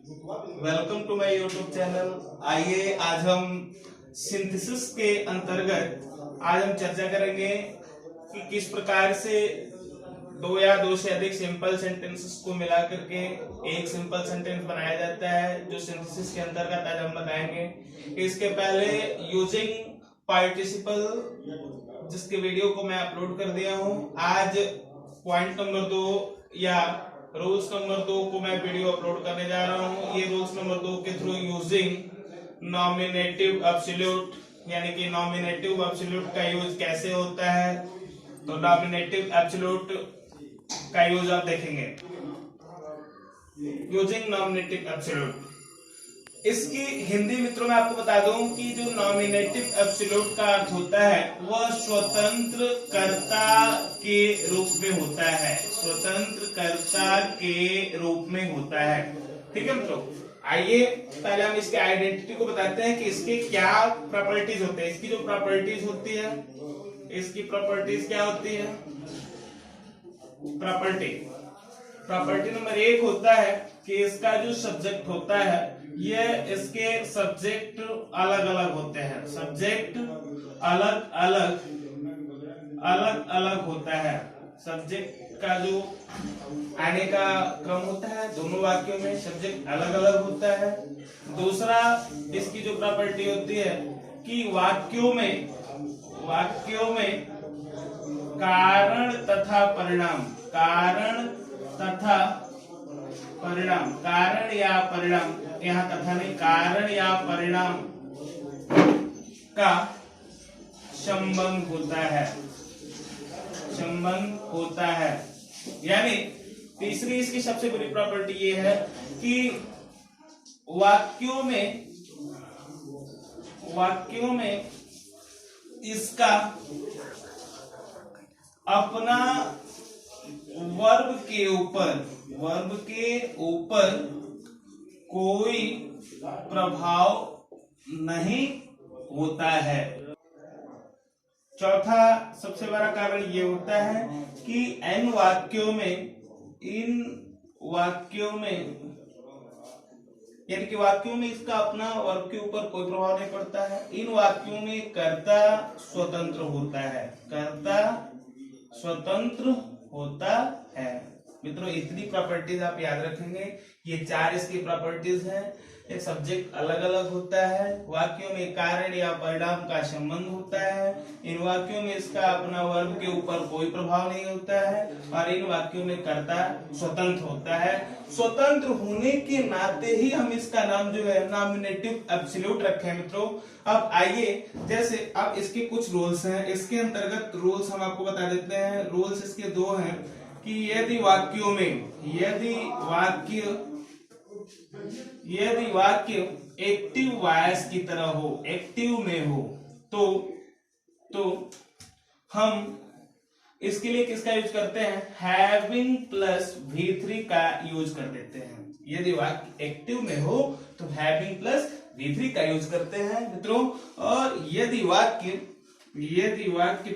Welcome to my YouTube channel. आइए आज हम सिंथेसिस के अंतर्गत आज हम चर्चा करेंगे कि किस प्रकार से दो या दो से अधिक सिंपल सेंटेंसेस को मिला करके एक सिंपल सेंटेंस बनाया जाता है, जो सिंथेसिस के अंतर्गत आज हम बताएंगे। इसके पहले यूजिंग पार्टिसिपल जिसके वीडियो को मैं अपलोड कर दिया हूं, आज पॉइंट नंबर 2 या रूल्स नंबर 2 को मैं वीडियो अपलोड करने जा रहा हूं। ये रूल्स नंबर 2 के थ्रू यूजिंग नॉमिनेटिव एब्सोल्यूट यानी कि नॉमिनेटिव एब्सोल्यूट का यूज कैसे होता है, तो नॉमिनेटिव एब्सोल्यूट का यूज आप देखेंगे। यूजिंग नॉमिनेटिव एब्सोल्यूट, इसकी हिंदी मित्रों में आपको बता दूं कि जो नॉमिनेटिव एब्सोल्यूट का अर्थ होता है वह स्वतंत्र कर्ता के रूप में होता है, स्वतंत्र कर्ता के रूप में होता है। ठीक है मित्रों, आइए पहले हम इसके आइडेंटिटी को बताते हैं कि इसके क्या प्रॉपर्टीज होते हैं। इसकी जो प्रॉपर्टीज होती है, इसकी प्रॉपर्टीज क्या होती है। प्रॉपर्टी नंबर 1 होता है कि इसका जो सब्जेक्ट होता है ये इसके सब्जेक्ट अलग अलग होते हैं, सब्जेक्ट अलग अलग होता है। सब्जेक्ट का जो आने का क्रम होता है दोनों वाक्यों में सब्जेक्ट अलग अलग होता है। दूसरा, इसकी जो प्रॉपर्टी होती है कि वाक्यों में कारण तथा परिणाम, कारण या परिणाम, यहाँ तथा नहीं, कारण या परिणाम का संबंध होता है। यानी तीसरी इसकी सबसे बड़ी प्रॉपर्टी ये है कि वाक्यों में इसका अपना वर्ब के ऊपर कोई प्रभाव नहीं होता है। चौथा सबसे बड़ा कारण ये होता है कि इन वाक्यों में यानी कि वाक्यों में इसका अपना वर्ब के ऊपर कोई प्रभाव नहीं पड़ता है। इन वाक्यों में कर्ता स्वतंत्र होता है। मित्रों, इतनी प्रॉपर्टीज आप याद रखेंगे। ये 4 इसकी प्रॉपर्टीज हैं। एक सब्जेक्ट अलग अलग होता है, वाक्यों में कारण या परिणाम का संबंध होता है, इन वाक्यों में इसका अपना वर्ब के ऊपर कोई प्रभाव नहीं होता है, और इन वाक्यों में कर्ता स्वतंत्र होता है। स्वतंत्र होने के नाते ही हम इसका नाम जो है नॉमिनेटिव एब्सोल्यूट रखे हैं। मित्रों, अब आइए, जैसे अब इसके कुछ रूल्स हैं, इसके अंतर्गत रूल्स हम आपको बता देते हैं। रूल्स इसके 2 हैं कि यदि वाक्य एक्टिव वॉइस की तरह हो, एक्टिव में हो, तो हम इसके लिए किसका यूज करते हैं, हैविंग प्लस V3 का यूज कर देते हैं। यदि वाक्य एक्टिव में हो तो हैविंग प्लस V3 का यूज करते हैं मित्रों। और यदि वाक्य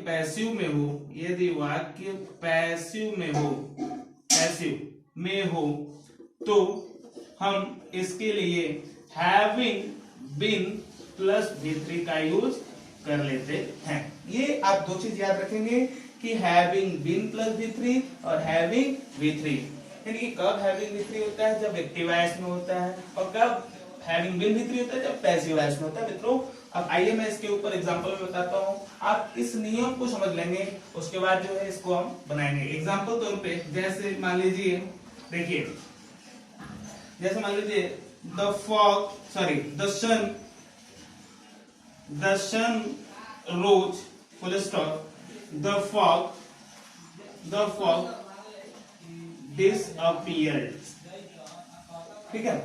पैसिव में हो तो हम इसके लिए हैविंग बीन प्लस V3 का यूज कर लेते हैं। ये आप 2 चीज याद रखेंगे कि हैविंग बीन प्लस V3 और हैविंग V3। यानी कि कब हैविंग V3 होता है, जब एक्टिव वॉइस में होता है, और कब हैविंग बीन V3 होता है, जब पैसिव वॉइस में होता है। मित्रों, अब आइए मैं इसके ऊपर एग्जांपल में बताता हूं, आप इस नियम को समझ लेंगे, उसके बाद जो है इसको हम बनाएंगे। एग्जांपल तौर पे जैसे मान लीजिए, देखिए, जैसे मान लीजिए the sun rose, full stop, the fog disappeared। ठीक है,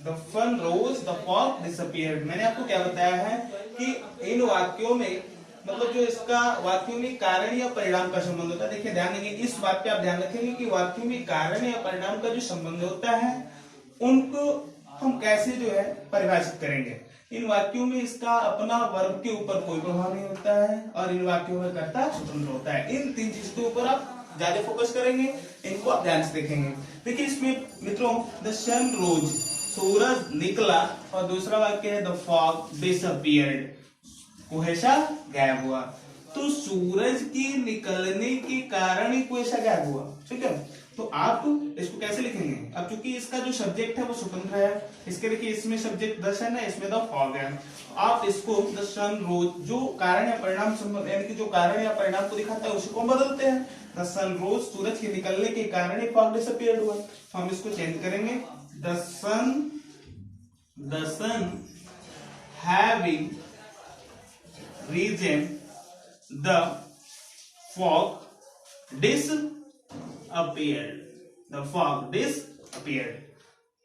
the sun rose, the fog disappeared। मैंने आपको क्या बताया है कि इन वाक्यों में मतलब जो इसका वाक्यों में कारण या परिणाम का संबंध होता है। देखिए, ध्यान देंगे, इस बात पे आप ध्यान रखेंगे कि वाक्यों में कारण या परिणाम का जो संबंध होता है उनको हम कैसे जो है परिभाषित करेंगे। इन वाक्यों में इसका अपना वर्ब के ऊपर कोई प्रभाव नहीं होता है, और इन वाक्यों में कर्ता स्वतंत्र होता है। इन 3 चीज के ऊपर आप ज्यादा फोकस करेंगे, इनको आप ध्यान से देखेंगे। देखिए इसमें मित्रों, द सन रोज, सूरज निकला, और दूसरा वाक्य है द फॉग डिसअपीयर्ड, कुहेसा गायब हुआ। तो सूरज की निकलने के कारण ही कुहेसा गायब हुआ, ठीक है। तो आप इसको कैसे लिखेंगे? अब चूंकि इसका जो सब्जेक्ट है वो स्वतंत्र है, इसके देखिए इसमें सब्जेक्ट द सन है, इसमें द फॉग है। आप इसको द सन रोज, जो कारण या परिणाम यानी कि जो कारण या परिणाम को दिखाता है उसी को बदलते हैं। द सन रोज, सूरज के निकलने के कारण ही फॉग डिसअपीयर्ड हुआ। तो हम इसको चेंज करेंगे, the sun having risen the fog disappeared, the fog disappeared।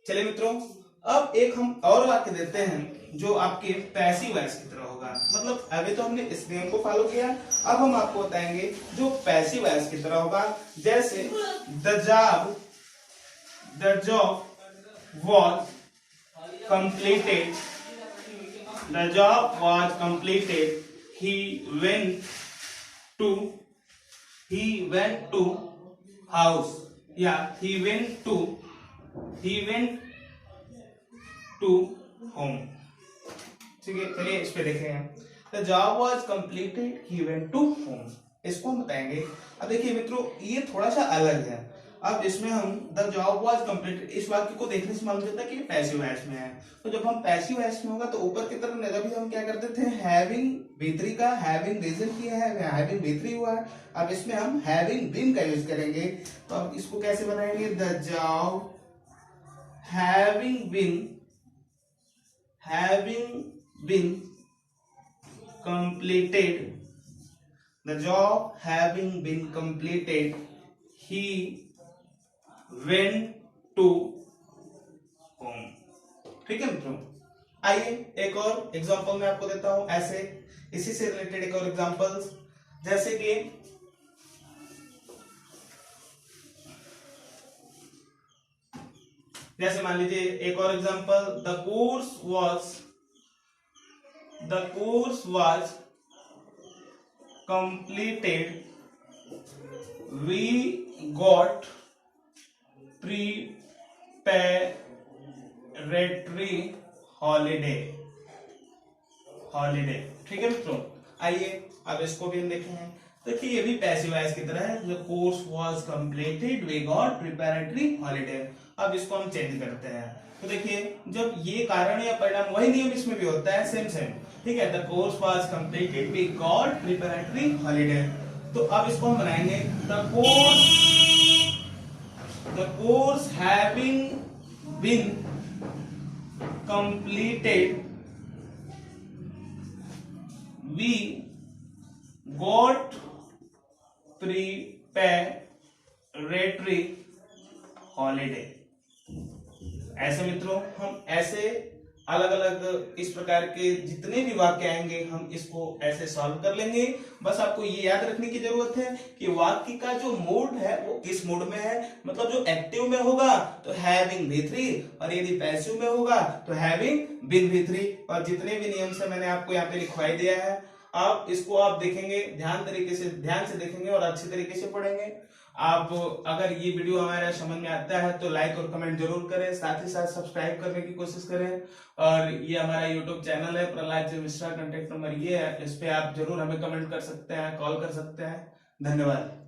चलिए मित्रों, अब एक हम और वाक्य देते हैं जो आपके पैसिव वॉइस की तरह होगा। मतलब अभी तो हमने इस नियम को फॉलो किया, अब हम आपको बताएंगे जो पैसिव वॉइस की तरह होगा। जैसे the job was completed, the job was completed, he went to house, या he went to home, ठीक है। चलिए इस पे देखें हम, the job was completed, he went to home, इसको हम बताएंगे। अब देखिए मित्रों, ये थोड़ा सा अलग है। अब इसमें हम द जॉब वाज कंप्लीटेड, इस वाक्य को देखने से मालूम चलता है कि पैसिव वॉइस में है। तो जब हम पैसिव वॉइस में होगा तो ऊपर की तरफ नजर भी हम क्या करते थे, हैविंग B3 का हैविंग रीजन किया है, हैविंग B3 हुआ है। अब इसमें हम हैविंग बीन का यूज करेंगे। तो अब इसको कैसे बनाएंगे, the job having been completed, the job having been completed, he went to home, ठीक है मित्रों। आइए एक और एग्जांपल मैं आपको देता हूं, ऐसे इसी से रिलेटेड एक और एग्जांपल्स। जैसे कि जैसे मान लीजिए एक और example, the course was completed, we got preparatory holiday, ठीक है मित्रों। आइए अब इसको भी हम देखें। देखिए ये भी पैसिव वॉइस की तरह है, the course was completed, we got preparatory holiday। अब इसको हम चेंज करते हैं। तो देखिए जब ये कारण या परिणाम, वही नियम इसमें भी होता है, सेम, ठीक है। The course was completed, we got preparatory holiday. तो अब इसको हम बनाएंगे, the course having been completed, we got preparatory holiday. ऐसे मित्रों हम ऐसे अलग अलग इस प्रकार के जितने भी वाक्य आएंगे हम इसको ऐसे सॉल्व कर लेंगे। बस आपको ये याद रखने की जरूरत है कि वाक्य का जो मोड है वो किस मोड में है। मतलब जो एक्टिव में होगा तो हैविंग B3, और यदि पैसिव में होगा तो हैविंग बीन B3। और जितने भी नियम से मैंने आपको यहाँ पे लिखवाई दिया है, आप इसको आप देखेंगे, ध्यान से देखेंगे और अच्छे तरीके से पढ़ेंगे। आप अगर ये वीडियो हमारा समझ में आता है तो लाइक और कमेंट जरूर करें, साथ ही साथ सब्सक्राइब करने की कोशिश करें। और ये हमारा यूट्यूब चैनल है प्रहलाद जी मिश्रा, कांटेक्ट नंबर ये है, इस पे आप जरूर हमें कमेंट कर सकते हैं, कॉल कर सकते हैं। धन्यवाद।